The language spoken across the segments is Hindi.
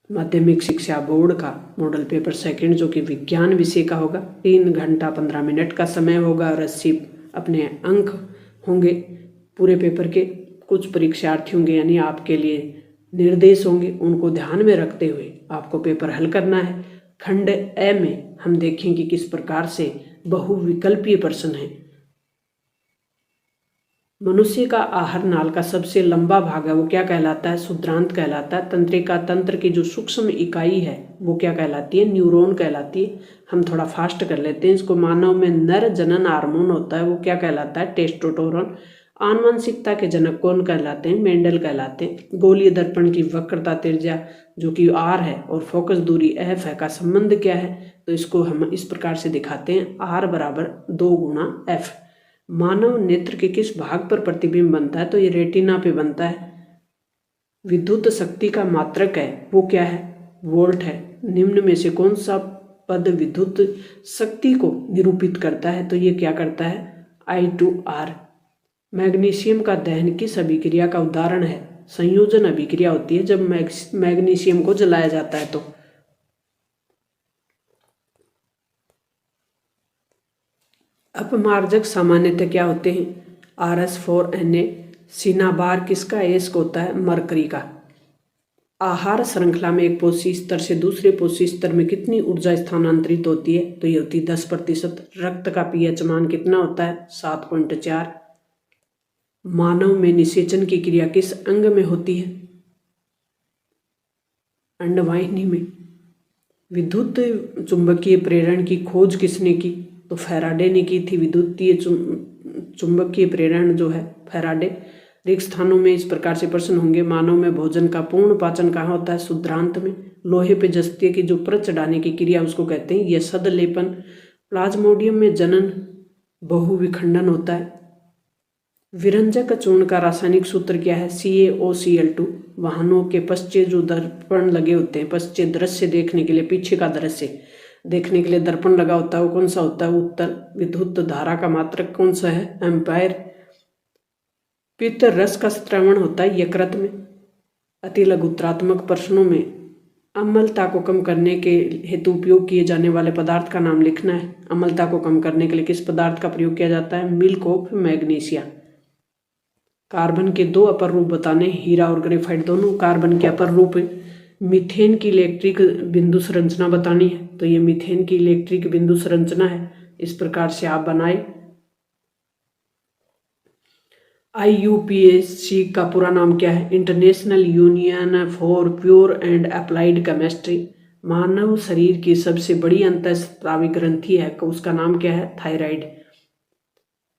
माध्यमिक शिक्षा बोर्ड का मॉडल पेपर सेकंड जो कि विज्ञान विषय का होगा, 3 घंटा 15 मिनट का समय होगा और 80 अपने अंक होंगे पूरे पेपर के। कुछ परीक्षार्थी होंगे यानी आपके लिए निर्देश होंगे, उनको ध्यान में रखते हुए आपको पेपर हल करना है। खंड ए में हम देखें कि किस प्रकार से बहुविकल्पीय प्रश्न है। मनुष्य का आहार नाल का सबसे लंबा भाग है वो क्या कहलाता है? शुद्रांत कहलाता है। तंत्रिका तंत्र की जो सूक्ष्म इकाई है वो क्या कहलाती है? न्यूरॉन कहलाती है। हम थोड़ा फास्ट कर लेते हैं इसको। मानव में नर जनन हार्मोन होता है वो क्या कहलाता है? टेस्टोस्टेरोन। आनुवंशिकता के जनक कौन कहलाते हैं? मेंडल कहलाते हैं। गोलीय दर्पण की वक्रता त्रिज्या जो कि आर है और फोकस दूरी एफ है का संबंध क्या है? तो इसको हम इस प्रकार से दिखाते हैं, आर बराबर 2 गुणा एफ। मानव नेत्र के किस भाग पर प्रतिबिंब बनता है? तो ये रेटिना पे बनता है। विद्युत शक्ति का मात्रक है वो क्या है? वोल्ट है। निम्न में से कौन सा पद विद्युत शक्ति को निरूपित करता है? तो ये क्या करता है? I/R। मैग्नीशियम का दहन किस अभिक्रिया का उदाहरण है? संयोजन अभिक्रिया होती है जब मैग्नीशियम को जलाया जाता है। तो अपमार्जक सामान्यतः क्या होते हैं? RS4Na। सिनाबार किसका एस्क होता है? मरकरी का। आहार श्रृंखला में एक पोषी स्तर से दूसरे पोषी स्तर में कितनी ऊर्जा स्थानांतरित होती है? तो ये होती है 10%। रक्त का पीएच मान कितना होता है? 7.4। मानव में निषेचन की क्रिया किस अंग में होती है? अंडवाहिनी में। विद्युत चुंबकीय प्रेरण की खोज किसने की? तो फैराडे ने की थी। विद्युतीय चुंबकीय प्रेरण जो है फैराडे। रिक्त स्थानों में इस प्रकार से प्रश्न होंगे। मानव में भोजन का पूर्ण पाचन कहाँ होता है? शुद्रांत में। लोहे पे जस्ते की जो परत चढ़ाने की क्रिया उसको कहते हैं यशद लेपन। प्लाज्मोडियम में जनन बहुविखंडन होता है। विरंजक चूर्ण का रासायनिक सूत्र क्या है? CaOCl2। वाहनों के पश्चे जो दर्पण लगे होते हैं, पश्चे दृश्य देखने के लिए, पीछे का दृश्य देखने के लिए दर्पण लगा होता है वो कौन सा होता है? उत्तर। विद्युत धारा का मात्रक कौन सा है? एम्पायर। पित्त रस का स्त्रवण होता है यकृत में। अति लघुत्रात्मक प्रश्नों में अम्लता को कम करने के हेतु उपयोग किए जाने वाले पदार्थ का नाम लिखना है। अम्लता को कम करने के लिए किस पदार्थ का प्रयोग किया जाता है? Milk of magnesia. कार्बन के 2 अपर रूप बताने, हीरा और ग्रेफाइट दोनों कार्बन के अपर रूप है। मीथेन की इलेक्ट्रिक बिंदु संरचना बतानी है तो ये मीथेन की इलेक्ट्रिक बिंदु संरचना है। इस प्रकार से आप बनाए। IUPAC का पूरा नाम क्या है? International union for pure and applied chemistry. मानव शरीर की सबसे बड़ी अंतःस्रावी ग्रंथि है उसका नाम क्या है? थायराइड।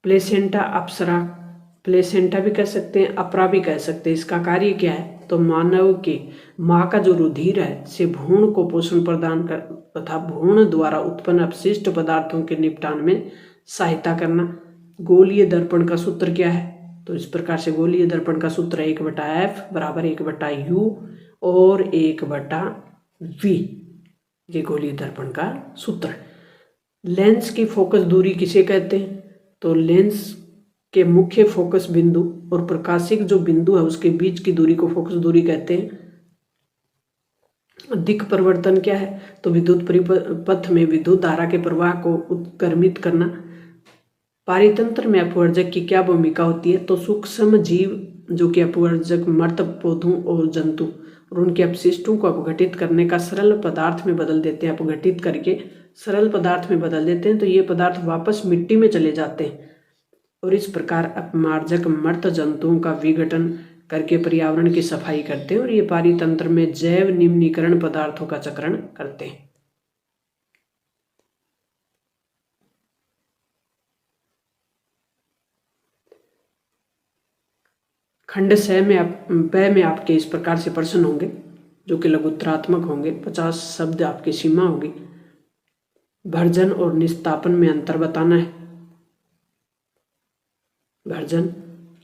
प्लेसेंटा अप्सरा, प्लेसेंटा भी कह सकते हैं, अपरा भी कह सकते हैं। इसका कार्य क्या है? तो मानव के माँ का जो रुधिर है से भ्रूण को पोषण प्रदान कर तथा भ्रूण द्वारा उत्पन्न अपशिष्ट पदार्थों के निपटान में सहायता करना। गोलीय दर्पण का सूत्र क्या है? तो इस प्रकार से गोलीय दर्पण का सूत्र 1/F बराबर 1/U और 1/V। ये गोलीय दर्पण का सूत्र। लेंस की फोकस दूरी किसे कहते हैं? तो लेंस के मुख्य फोकस बिंदु और प्रकाशिक जो बिंदु है उसके बीच की दूरी को फोकस दूरी कहते हैं। दिक् परिवर्तन क्या है? तो विद्युत परिपथ में विद्युत धारा के प्रवाह को उत्क्रमित करना। पारितंत्र में अपवर्जक की क्या भूमिका होती है? तो सूक्ष्म जीव जो कि अपवर्जक मृत पौधों और जंतु और उनके अपशिष्टों को अपघटित करने का सरल पदार्थ में बदल देते हैं। अपघटित करके सरल पदार्थ में बदल देते हैं तो ये पदार्थ वापस मिट्टी में चले जाते हैं और इस प्रकार अपमार्जक मृत जंतुओं का विघटन करके पर्यावरण की सफाई करते हैं और ये पारितंत्र में जैव निम्नीकरण पदार्थों का चक्रण करते हैं। खंड ब में आपके इस प्रकार से प्रश्न होंगे जो कि लघुत्रात्मक होंगे। 50 शब्द आपकी सीमा होगी। भर्जन और निस्तापन में अंतर बताना है। भर्जन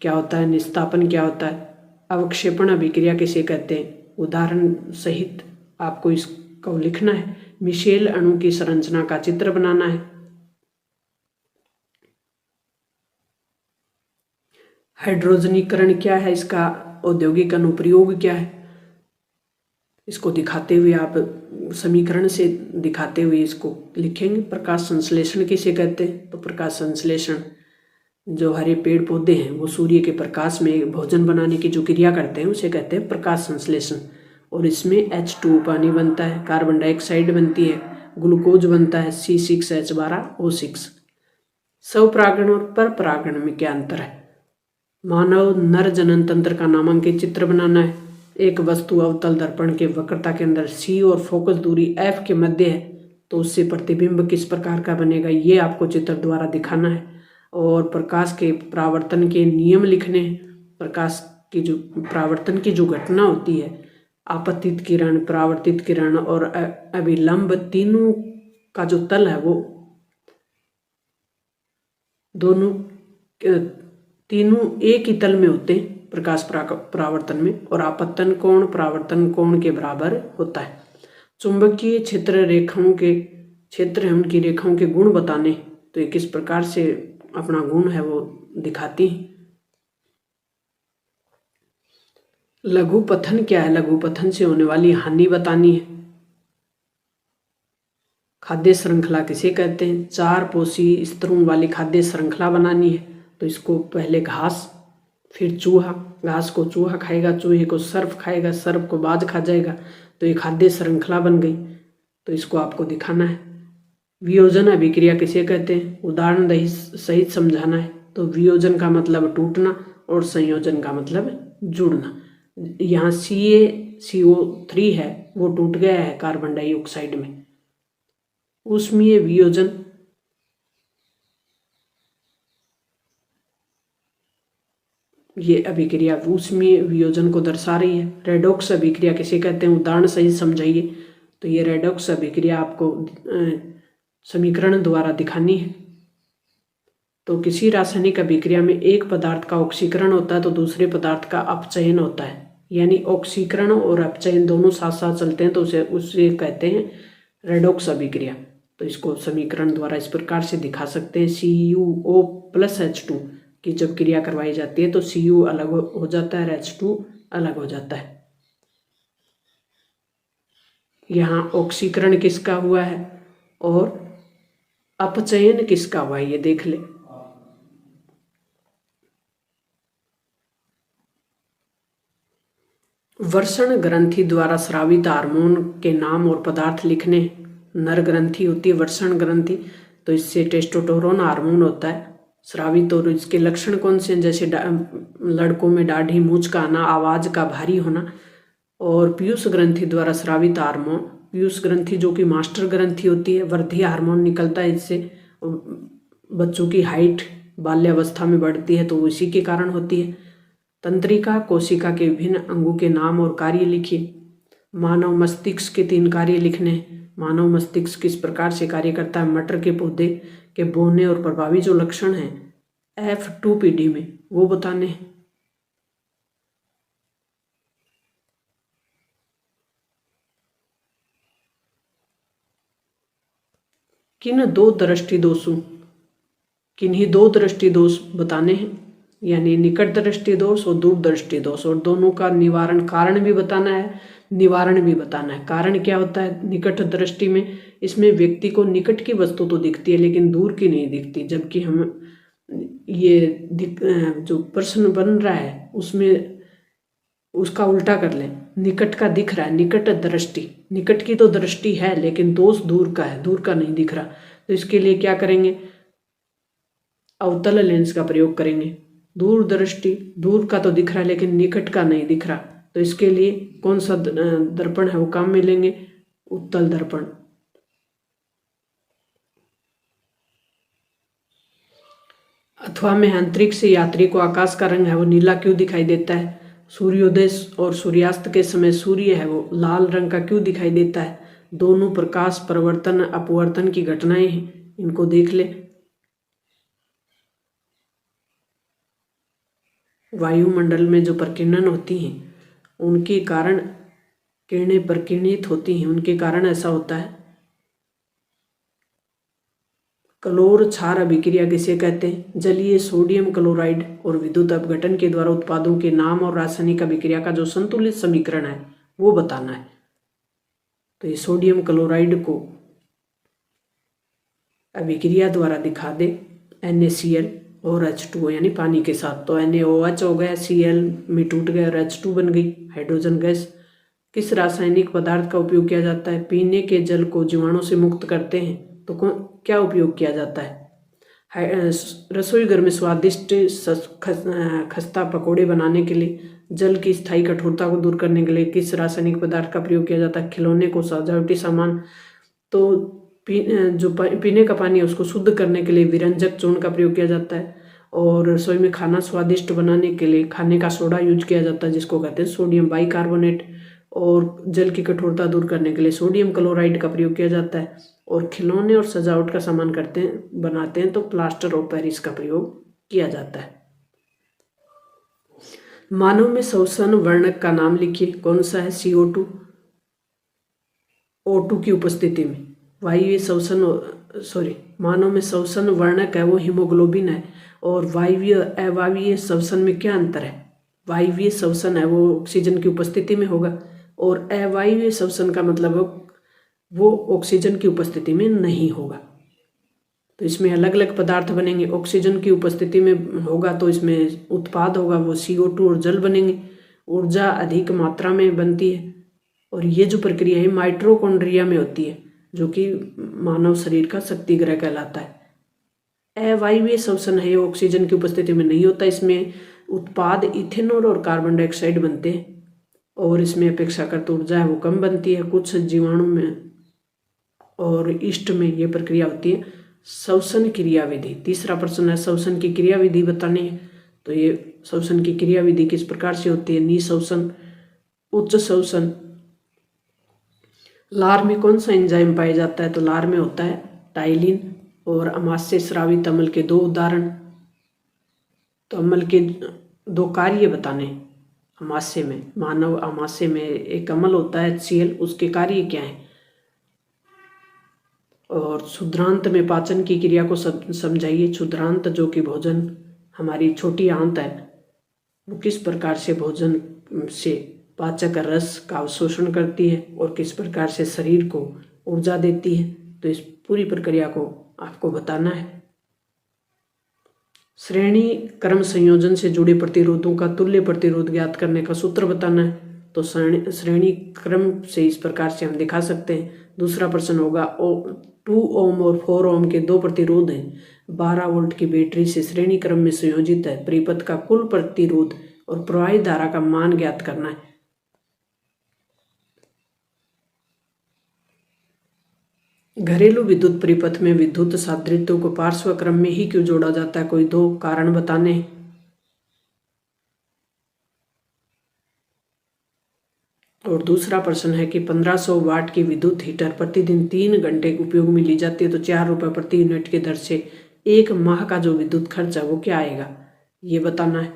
क्या होता है? निस्तापन क्या होता है? अवक्षेपण अभिक्रिया किसे कहते हैं? उदाहरण सहित आपको इसको लिखना है। मिशेल अणु की संरचना का चित्र बनाना है। हाइड्रोजनीकरण क्या है? इसका औद्योगिक अनुप्रयोग क्या है? इसको दिखाते हुए आप समीकरण से दिखाते हुए इसको लिखेंगे। प्रकाश संश्लेषण किसे कहते हैं? तो प्रकाश संश्लेषण, जो हरे पेड़ पौधे हैं वो सूर्य के प्रकाश में भोजन बनाने की जो क्रिया करते हैं उसे कहते हैं प्रकाश संश्लेषण। और इसमें H2 पानी बनता है, कार्बन डाइऑक्साइड बनती है, ग्लूकोज बनता है, C6H12O6। स्वपरागण और परपरागण में क्या अंतर है? मानव नर जनन तंत्र का नामांकित चित्र बनाना है। एक वस्तु अवतल दर्पण के वक्रता के अंदर C और फोकस दूरी F के मध्य है तो उससे प्रतिबिंब किस प्रकार का बनेगा, ये आपको चित्र द्वारा दिखाना है। और प्रकाश के परावर्तन के नियम लिखने हैं। प्रकाश की जो परावर्तन की जो घटना होती है, आपतित किरण, परावर्तित किरण और अभिलंब, तीनों का जो तल है वो दोनों तीनों एक ही तल में होते हैं प्रकाश परावर्तन में, और आपतन कोण परावर्तन कोण के बराबर होता है। चुंबकीय क्षेत्र रेखाओं के क्षेत्र है उनकी रेखाओं के गुण बताने, तो ये किस प्रकार से अपना गुण है वो दिखाती है। लघुपथन क्या है? लघुपथन से होने वाली हानि बतानी है। खाद्य श्रृंखला किसे कहते हैं? 4 पोषी स्तरों वाली खाद्य श्रृंखला बनानी है, तो इसको पहले घास, फिर चूहा, घास को चूहा खाएगा, चूहे को सर्प खाएगा, सर्प को बाज खा जाएगा, तो ये खाद्य श्रृंखला बन गई। तो इसको आपको दिखाना है। वियोजन अभिक्रिया किसे कहते हैं? उदाहरण सहित समझाना है। तो वियोजन का मतलब टूटना और संयोजन का मतलब जुड़ना। यहाँ CaCO3 है वो टूट गया है कार्बन डाइऑक्साइड में। ऊष्मीय वियोजन, ये अभिक्रिया ऊष्मीय वियोजन को दर्शा रही है। रेडॉक्स अभिक्रिया किसे कहते हैं? उदाहरण सहित समझाइए। तो ये रेडॉक्स अभिक्रिया आपको समीकरण द्वारा दिखानी है। तो किसी रासायनिक अभिक्रिया में एक पदार्थ का ऑक्सीकरण होता है तो दूसरे पदार्थ का अपचयन होता है, यानी ऑक्सीकरण और अपचयन दोनों साथ साथ चलते हैं, तो उसे कहते हैं रेडॉक्स अभिक्रिया। तो इसको समीकरण द्वारा इस प्रकार से दिखा सकते हैं। CuO+H2 की जब क्रिया करवाई जाती है तो Cu अलग हो जाता है, H2 अलग हो जाता है। यहाँ ऑक्सीकरण किसका हुआ है और अपचयन किसका हुआ है, ये देख ले। वर्षण ग्रंथि द्वारा स्रावित हार्मोन के नाम और पदार्थ लिखने। नर ग्रंथि होती है वर्षण ग्रंथि, तो इससे टेस्टोस्टेरोन हार्मोन होता है स्रावित। और इसके लक्षण कौन से हैं? जैसे लड़कों में दाढ़ी मूंछ का आना, आवाज का भारी होना। और पीयूष ग्रंथि द्वारा स्रावित हार्मोन, पीयूष ग्रंथि जो कि मास्टर ग्रंथि होती है, वृद्धि हार्मोन निकलता है, इससे बच्चों की हाइट बाल्यावस्था में बढ़ती है, तो इसी के कारण होती है। तंत्रिका कोशिका के विभिन्न अंगों के नाम और कार्य लिखिए। मानव मस्तिष्क के 3 कार्य लिखने। मानव मस्तिष्क किस प्रकार से कार्य करता है? मटर के पौधे के बोने और प्रभावी जो लक्षण हैं F2PD में वो बताने हैं। किन्हीं 2 दृष्टि दोष बताने हैं, यानी निकट दृष्टि दोष और दूर दृष्टि दोष, और दोनों का निवारण कारण भी बताना है, निवारण भी बताना है। कारण क्या होता है निकट दृष्टि में? इसमें व्यक्ति को निकट की वस्तु तो दिखती है लेकिन दूर की नहीं दिखती, जबकि हम ये जो प्रश्न बन रहा है उसमें उसका उल्टा कर लें, निकट का दिख रहा है, निकट दृष्टि, निकट की तो दृष्टि है लेकिन दोष दूर का है, दूर का नहीं दिख रहा। तो इसके लिए क्या करेंगे? अवतल लेंस का प्रयोग करेंगे। दूर दृष्टि, दूर का तो दिख रहा है लेकिन निकट का नहीं दिख रहा, तो इसके लिए कौन सा दर्पण है वो काम में लेंगे? उत्तल दर्पण। अथवा में अंतरिक्ष से यात्री को आकाश का रंग है वो नीला क्यों दिखाई देता है? सूर्योदय और सूर्यास्त के समय सूर्य है वो लाल रंग का क्यों दिखाई देता है? दोनों प्रकाश परिवर्तन अपवर्तन की घटनाएं हैं, इनको देख ले। वायुमंडल में जो प्रकीर्णन होती हैं उनके कारण किरणें प्रकीर्णित होती हैं, उनके कारण ऐसा होता है। क्लोर क्षार अभिक्रिया किसे कहते हैं? जलीय सोडियम क्लोराइड और विद्युत अपघटन के द्वारा उत्पादों के नाम और रासायनिक अभिक्रिया का जो संतुलित समीकरण है वो बताना है। तो ये सोडियम क्लोराइड को अभिक्रिया द्वारा दिखा दे NaCl और H2O यानी पानी के साथ, तो NaOH हो गया, Cl में टूट गया और H2 बन गई हाइड्रोजन गैस। किस रासायनिक पदार्थ का उपयोग किया जाता है? पीने के जल को जीवाणु से मुक्त करते हैं तो क्या उपयोग किया जाता है? रसोई घर में स्वादिष्ट खस्ता पकोड़े बनाने के लिए, जल की स्थायी कठोरता को दूर करने के लिए किस रासायनिक पदार्थ का प्रयोग किया जाता है? खिलौने को, सजावटी सामान। तो पीने का पानी है उसको शुद्ध करने के लिए विरंजक चूर्ण का प्रयोग किया जाता है। और रसोई में खाना स्वादिष्ट बनाने के लिए खाने का सोडा यूज किया जाता है जिसको कहते हैं सोडियम बाइकार्बोनेट। और जल की कठोरता दूर करने के लिए सोडियम क्लोराइड का प्रयोग किया जाता है। और खिलौने और सजावट का सामान बनाते हैं तो प्लास्टर ऑफ पेरिस का प्रयोग किया जाता है। मानव में श्वसन वर्णक का नाम लिखिए, कौन सा है? CO2। O2 की उपस्थिति में वायवीय श्वसन मानव में श्वसन वर्णक है वो हीमोग्लोबिन है। और वायवीय अवायवीय श्वसन में क्या अंतर है? वायवीय श्वसन है वो ऑक्सीजन की उपस्थिति में होगा और अवायवीय श्वसन का मतलब वो ऑक्सीजन की उपस्थिति में नहीं होगा। तो इसमें अलग अलग पदार्थ बनेंगे। ऑक्सीजन की उपस्थिति में होगा तो इसमें उत्पाद होगा वो CO2 और जल बनेंगे। ऊर्जा अधिक मात्रा में बनती है और ये जो प्रक्रिया है माइटोकॉन्ड्रिया में होती है जो कि मानव शरीर का शक्ति ग्रह कहलाता है। अवायवीय श्वसन है ऑक्सीजन की उपस्थिति में नहीं होता। इसमें उत्पाद इथेनॉल और कार्बन डाइऑक्साइड बनते हैं और इसमें अपेक्षाकृत ऊर्जा है वो कम बनती है। कुछ जीवाणु में और ईस्ट में ये प्रक्रिया होती है। श्वसन क्रिया विधि, तीसरा प्रश्न है श्वसन की क्रिया विधि बतानी है। तो ये श्वसन की क्रिया विधि किस प्रकार से होती है? निःश्वसन, उच्च श्वसन। लार में कौन सा एंजाइम पाया जाता है? तो लार में होता है टाइलिन। और अमाशय स्रावित अम्ल के दो उदाहरण। तो अम्ल के दो कार्य बताने अमाशय में, मानव अमाशय में एक अम्ल होता है HCl, उसके कार्य क्या है? और क्षुद्रांत में पाचन की क्रिया को समझाइए। क्षुद्रांत जो कि भोजन, हमारी छोटी आंत है वो किस प्रकार से भोजन से पाचक रस का अवशोषण करती है और किस प्रकार से शरीर को ऊर्जा देती है। तो इस पूरी प्रक्रिया को आपको बताना है। श्रेणी क्रम संयोजन से जुड़े प्रतिरोधों का तुल्य प्रतिरोध ज्ञात करने का सूत्र बताना है। तो श्रेणी क्रम से इस प्रकार से हम दिखा सकते हैं। दूसरा प्रश्न होगा 2 ओम और 4 ओम के दो प्रतिरोध हैं, 12 वोल्ट की बैटरी से श्रेणी क्रम में संयोजित है। परिपथ का कुल प्रतिरोध और प्रवाहित धारा का मान ज्ञात करना है। घरेलू विद्युत परिपथ में विद्युत सादृश्यों को पार्श्व क्रम में ही क्यों जोड़ा जाता है? कोई दो कारण बताने। और दूसरा प्रश्न है कि 1500 वाट की विद्युत हीटर प्रतिदिन 3 घंटे उपयोग में ली जाती है तो 4 रुपये प्रति यूनिट की दर से एक माह का जो विद्युत खर्च है वो क्या आएगा, ये बताना है।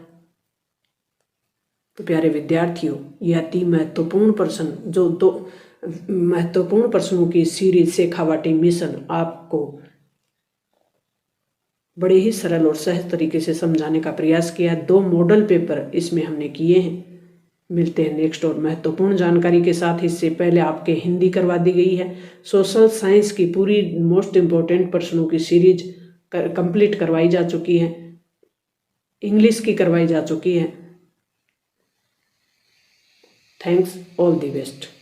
तो प्यारे विद्यार्थियों, ये अति महत्वपूर्ण प्रश्न, जो 2 महत्वपूर्ण प्रश्नों की सीरीज शेखावाटी मिशन आपको बड़े ही सरल और सहज तरीके से समझाने का प्रयास किया है। 2 मॉडल पेपर इसमें हमने किए हैं। मिलते हैं नेक्स्ट और महत्वपूर्ण जानकारी के साथ। इससे पहले आपके हिंदी करवा दी गई है। सोशल साइंस की पूरी मोस्ट इम्पोर्टेंट प्रश्नों की सीरीज कंप्लीट करवाई जा चुकी है। इंग्लिश की करवाई जा चुकी है। Thanks, all the best.